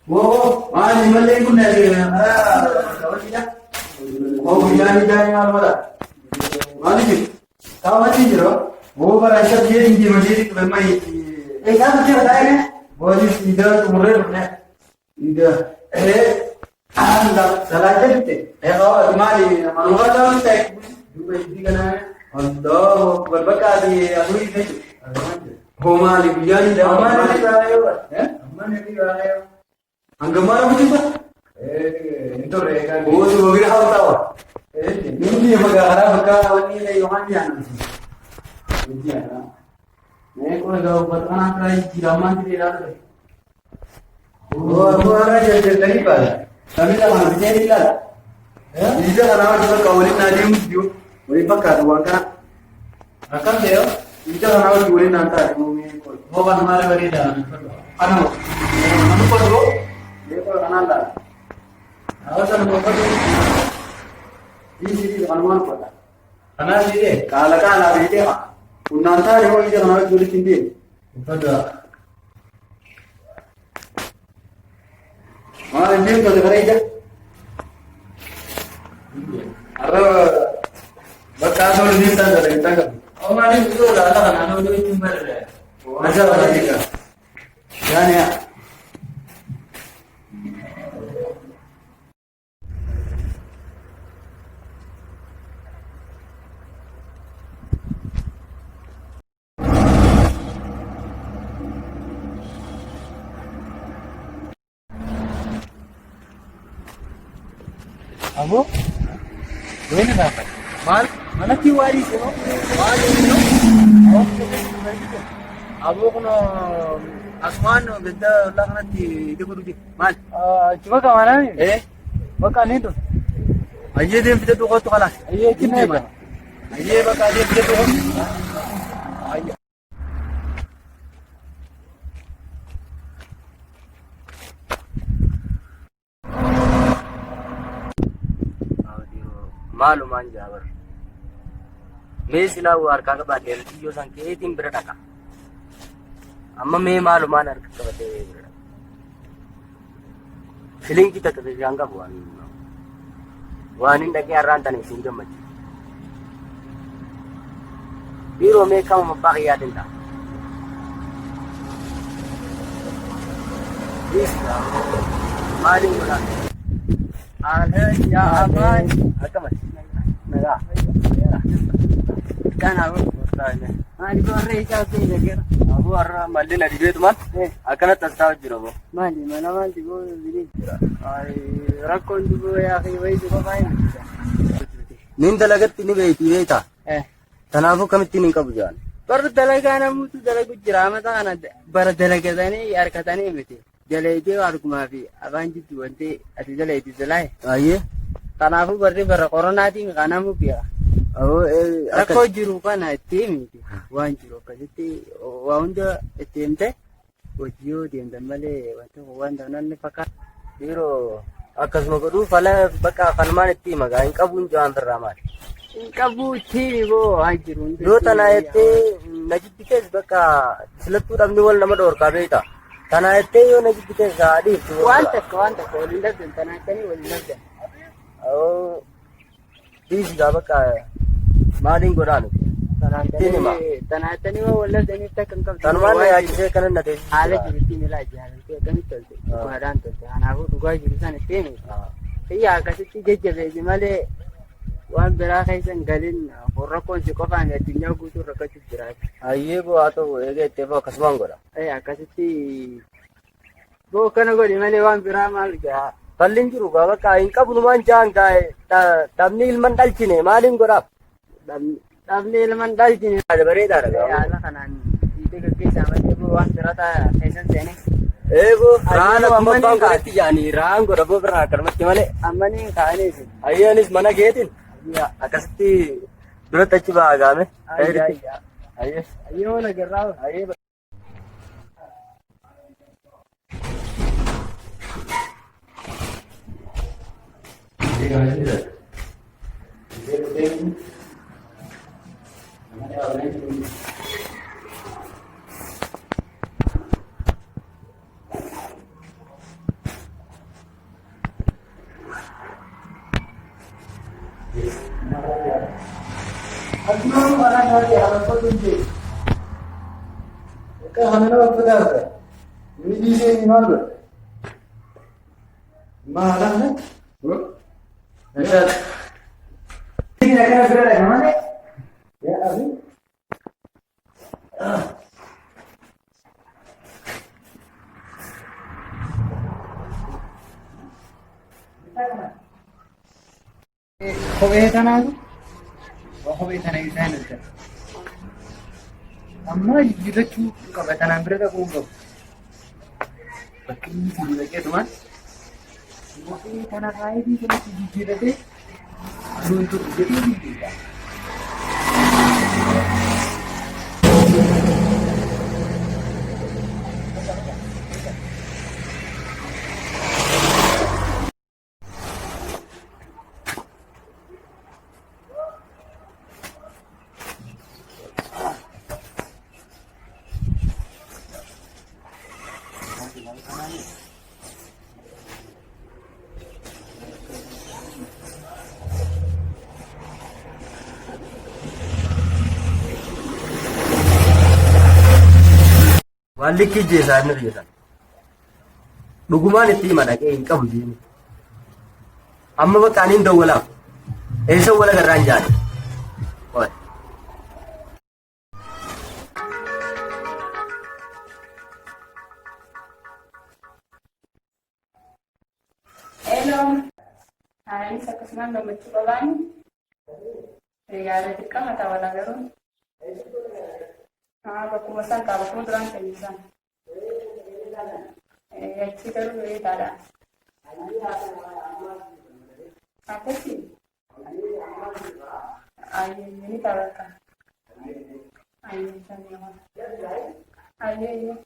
वो हाँ निमल ले कुन्ने वो बिरयानी जाने वाला वाला मालिक कहाँ मची जीरो वो पर ऐसा ये इंजी मजीद तो मैं एक आध मुझे बताया ना वो जिस इधर तुम्हारे रुकने इधर अंदर सलाह चलते तुम्हारी मनोहर जाऊँ तक दुबई दिखना है और दो बरबका दी अधूरी नहीं हो माली बिरयानी जाओ हमारे भी आए हो हैं हमारे भी आए हो अंगमारा मुझे पर इंटो रहेगा वो तो वगैरह होता हो नहीं मगर हरा बका वनी ले वहाँ जाना है ना मैं कोई गाँव बताना कराई चिरामान के लिए वो हमारा जैसे नहीं पाला कभी तो हम विजय नहीं लाला विजय का नाम जो कौली नाजी मुझे वही पक्का तो वहाँ का रकम दे विजय का नाम जुड़े नाता है वो हमारे बड़ी जान अनु अनु पर वो देखो अनाला అవసరం ఒకటి ఇది హనుమాన్ కోట అనాలి ఇదే కాలకాల ఇదే ఉన్నంత ఏమో ఇది మనకు చూసింది ఉపద ఆ నేను కదా కరైజా అర బకాసోడు నింతాంద ఇంతక అవమాని ఇది రాలా నన్ను ఇది తింబరే మజా వదిక యానియా Abo, bueno nada. Mal, mana kiwari ko? Mal ino. Abo ko no asman no beda Allah kana ti ide ko rugi. Mal. Coba ka mana ni? Baka ni to. Aye dem bida to ko to kala. Aye kinai ba? Aye baka dem bida to. Aye. maalumaan jaabar mee silaa harkaa qabaatee yoo san keetiin bira dhaqa amma mee maalumaan harka qabatee bira filinki takka bishaan qabu waan hin dhaqee har'aan tan isin gammachi biiroo mee kama mabbaa qiyyaatin ta'a maaliin godhaa ya aman akamat naga kan aku tanya ani gore ka te jager abu arra malli na dibe tuman akana tastaw jiro bo mali mana mali bo bili ai rakon dubo ya kai wai dubo bai nin dalagat tini be ti tanafu kam tini ka bujan par dalagana mutu dalagu jirama ta ana bar dalagadani yar katani miti jaleeti arguma fi abanji tuwante ati jaleeti jalai aye tanafu barri bara coronati kanamu pia rakko jiru kana timiti wan jiru kajiti wanda timte ojiyo dimda male wanta wanda nan faka biro akas magodu fala baka falman timaga inkabun jan ramal inkabu tibo ajiru do tanayete najibikes baka silatu ramni wal namador kabeta tanayete yo najibikes gadi wanta kolinda tanayete wolinda oh dis gabaka malin godanu tanayete ni wala deni takam tanwan ya jise kanan nate ale jirti mila jalan ke gani tolte kuadan tolte anaku duga jirisan temi iya kasiti jejjebe jimale wan bera kaisan galin horrakon si kofan ya tinya gutu rakatu jira aye bo ato ege tebo kasban goda akasiti bo kana godi male wan bera mal ga kallin jiru baba ka inka bunuman janga tamnil mandal chine malin goda tamnil mandal chine ada bare dara ya ala kanan ite ke sama bo wan bera ta kaisan sene bo rana amman ka tiyani rang goda bo bera karmat male ammani kaane si ayanis mana getin ya akasti dulu tachi baga me ayo na gerrao ayo Aduh, mana nanti apa tunjuk? Kehamilan apa dah? Ini di mana? Mana ni? Macam ini nak kena berada di mana? Ya, abi. Kopi tanah tu? Kopi tanah itu saya nak. Amma kita tu kopi tanah berada kumpu. Begini sih lagi teman. Kopi tanah lain di sana sih kita deh. Untuk jadi kita. Walik je sana je sana. Duguman itu mana ke income je. Amma bakanin dawala. Esa wala garanjan. Oi. Hello. Hai, saya kesana mau mencoba ban. Ya, ada dekat mata wala garun. Baku masan ka baku doang penyisan. Cerita dulu ya tada. Apa sih? Ini tada kan. Ini sana. Ini.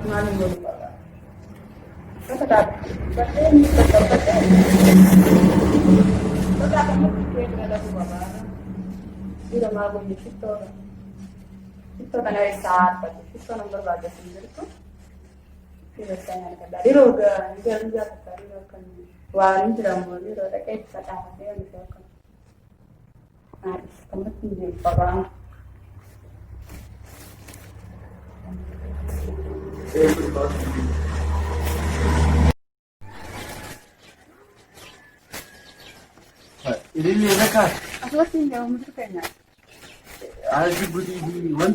Mana boleh bawa? Kita dah. Kita akan mungkin ada bawa. Tidak mahu begitu. Itu kan dari saat itu nomor baca sendiri tuh tidak saya dari roga jangan dari roga warna tidak boleh roga kayak kata apa yang dilakukan nah tempat di bawah ini ni kan aku sih jauh muncul kayaknya Aji budi di wan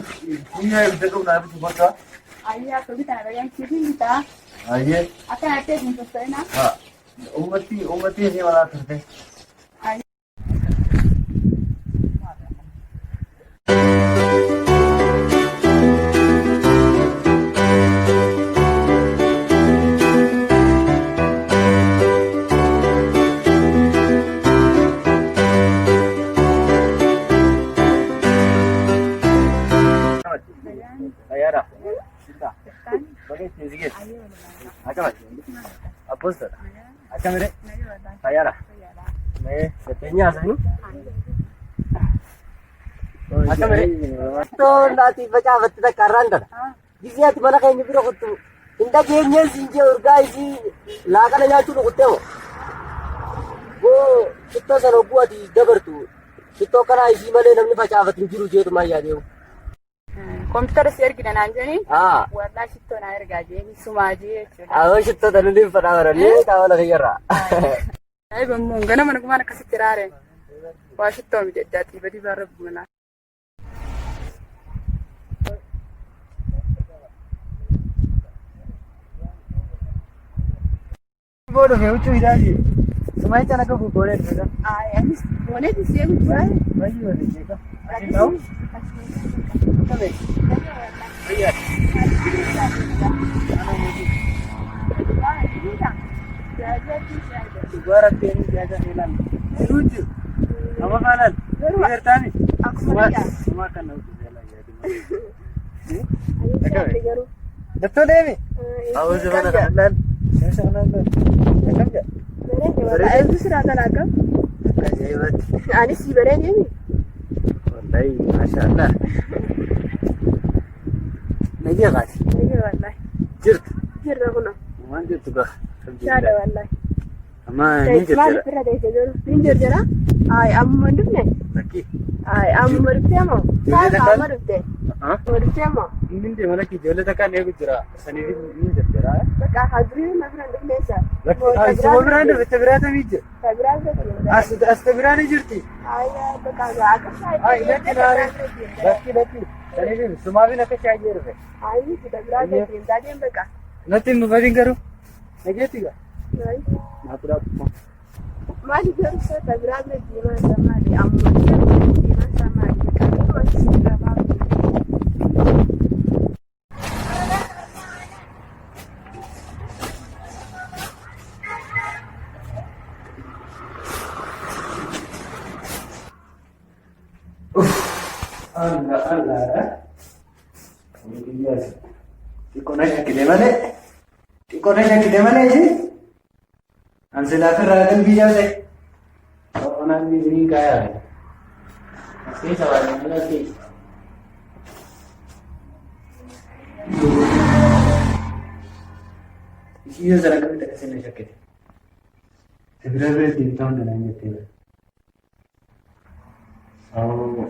punya itu nak apa tu baca? Ayah aku kita ada yang sini kita. Ayah. Akan ada yang selesai nak? Ha. Umati ni mana terus? Ayara. Cinta. Bagai sedikit. Macam mana? Apa sah? Macam mana? Ayara. मैं बताइए आज नहीं अच्छा मेरे तो नाती बचा बत्ता करन था जिसे आती मना कहीं भी रखो तो इंदा गेंगे सिंजे और गाइसी लागा ना जाचू रखते हो वो कितना सालों बुआ थी डबर तू कितो करा इसी मने नमने बचा बत्ती जुरू जो तुम्हारी याद है komputer share kita nanjani wala shitto na erga je ni sumaji awo shitto dalili parawara ni tawala kiyara ay bammo ngana man kuma na kasitirare wa shitto mi jatti badi barabuna bodo me uchu hidaji sumai chana ko bole bega yani bole di same try bagi bole jeka tahu Kami. Iya. Suara ini jaga hilang. Lucu. Apa kanan? Biar tani. Aku semua kan aku jalan ya. Betul Dewi. Aku sebenarnya kanan. Saya kanan. Kanan ya. Itu sudah ada lagi. Kajian. Ani si berani ni. Wallahi, masya Allah. Naya gas. Naya wallahi. Jirt aku nak. Mana jirt tu kah? Ada wallahi. Ama ni jirt. Mana pernah dah jirt? Ni jirt jera? Ay, am mandum ni. Lagi. Ay, amurtemo. Ijoollee Sasa takkaan? amurte. Ah? Amurtemo. Inni deema lakki ijoollee takkaan eegu jira. Saniif ni jira. Baka hadri na firan duknesa. Suma biraan dhufe itti biraata miijje. Tabran da. As biraan ni jirti. Ay, baka ga aka sai. Ay, lakki naare. Lakki. Saniif sumaa fi akka shaayee dhufe. Ay, ni tabran da tin da den baka. Natti hin bafadin garuu. Nageetti gaa. Ay. Naa turaa. Mali garu sa tabran da dima samali amurtemo dima samali baka ni ko shi da ba. Allah. Ini dia. Ikonya gede mana? Ikonya gede mana sih? Ansela kerana bija deh. Orang ini kaya. Ini sahaja lagi. Ini zara kami tak kesini sakit. Sebenarnya di tahun dan ini tiba. Oh.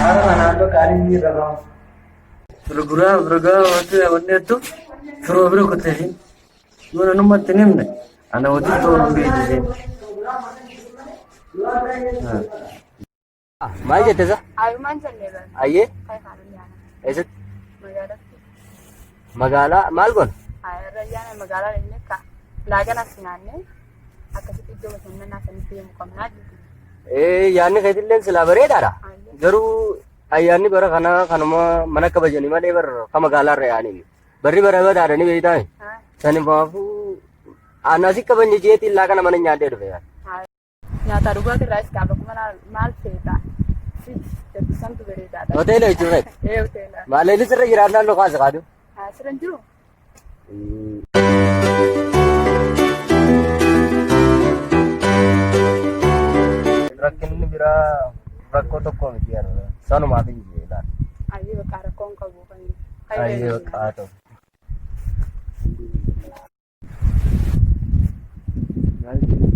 Anak kali ini ragam. Bergura waktu awalnya tu suruh berukutnya. Mana nombor tenim ni? Anak waktu tu orang beli. Mai je teza? Ay, manjan ne ba. Aye? Kai halin yana. Eset Magala. magala Malgon. Ay, rayana magala ne ka. Lagana sinanne. Akasitti do sanna na santi mu kamna di. Yaanni keetilleen silaa bareedaadha. Garuu ayyaanni bara kana kanuma mana kabajanii malee bara ka magaalaarra yaa'anii. Barri bara badaadhanii beektaa? Saniifuu aanasi kabajni jeetii illaa kana mana nyaadhee dhufe. Nyaata dhugaatii irraa iska bakka maal feeta? Santu bareedaadha. Hoteela jechuudha. Hoteela. Maaleelli sirra jiraannaan lokaasa qaadu. Siran jiru? Rakkinni biraa rakkoo tokko miti yaadudha. Sanumaaf hin jedhaan. Ayyee bakka rakkoon qabu kan. Ayyee bakka haa ta'u. Maal